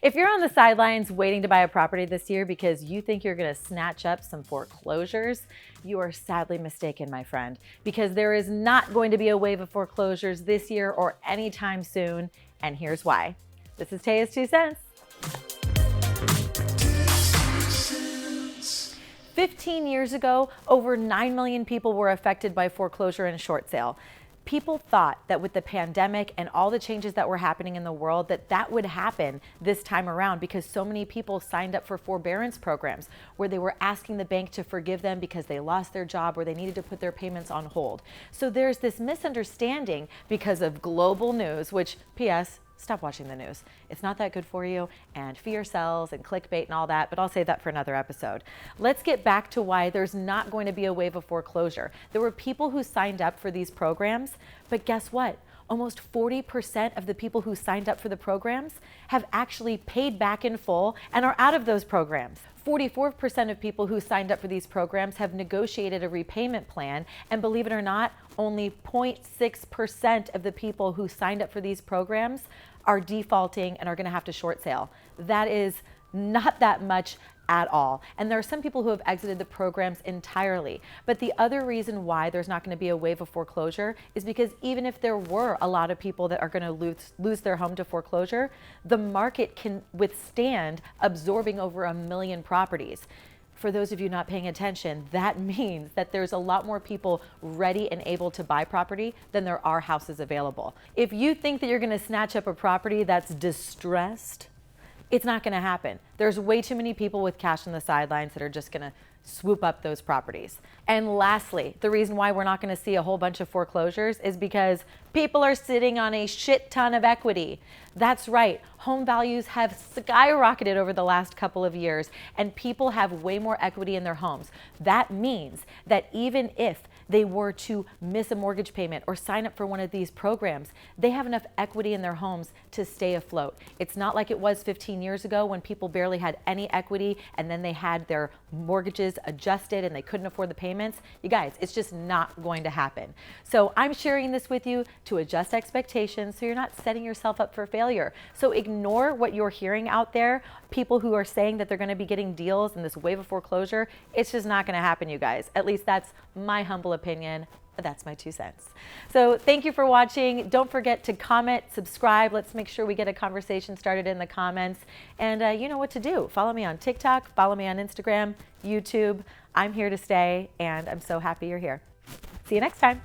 If you're on the sidelines waiting to buy a property this year because you think you're going to snatch up some foreclosures, you are sadly mistaken, my friend, because there is not going to be a wave of foreclosures this year or anytime soon, and here's why. This is Taya's 2 cents. 15 years ago, over 9 million people were affected by foreclosure and short sale. People thought that with the pandemic and all the changes that were happening in the world, that would happen this time around because so many people signed up for forbearance programs where they were asking the bank to forgive them because they lost their job or they needed to put their payments on hold. So there's this misunderstanding because of global news, which, P.S., stop watching the news. It's not that good for you, and fear sells and clickbait and all that, but I'll save that for another episode. Let's get back to why there's not going to be a wave of foreclosure. There were people who signed up for these programs, but guess what? Almost 40% of the people who signed up for the programs have actually paid back in full and are out of those programs. 44% of people who signed up for these programs have negotiated a repayment plan, and believe it or not, only 0.6% of the people who signed up for these programs are defaulting and are going to have to short sale. That is not that much at all. And there are some people who have exited the programs entirely. But the other reason why there's not going to be a wave of foreclosure is because even if there were a lot of people that are going to lose their home to foreclosure, the market can withstand absorbing over 1 million properties. For those of you not paying attention, that means that there's a lot more people ready and able to buy property than there are houses available. If you think that you're going to snatch up a property that's distressed, it's not going to happen. There's way too many people with cash on the sidelines that are just going to swoop up those properties. And lastly, the reason why we're not going to see a whole bunch of foreclosures is because people are sitting on a shit ton of equity. That's right. Home values have skyrocketed over the last couple of years, and people have way more equity in their homes. That means that even if they were to miss a mortgage payment or sign up for one of these programs, they have enough equity in their homes to stay afloat. It's not like it was 15 years ago when people barely had any equity and then they had their mortgages adjusted and they couldn't afford the payments. You guys, it's just not going to happen. So I'm sharing this with you to adjust expectations so you're not setting yourself up for failure. So ignore what you're hearing out there, people who are saying that they're going to be getting deals in this wave of foreclosure. It's just not going to happen, you guys. At least that's my humble opinion. That's my 2 cents. So thank you for watching. Don't forget to comment, subscribe. Let's make sure we get a conversation started in the comments. And you know what to do. Follow me on TikTok, follow me on Instagram, YouTube. I'm here to stay, and I'm so happy you're here. See you next time.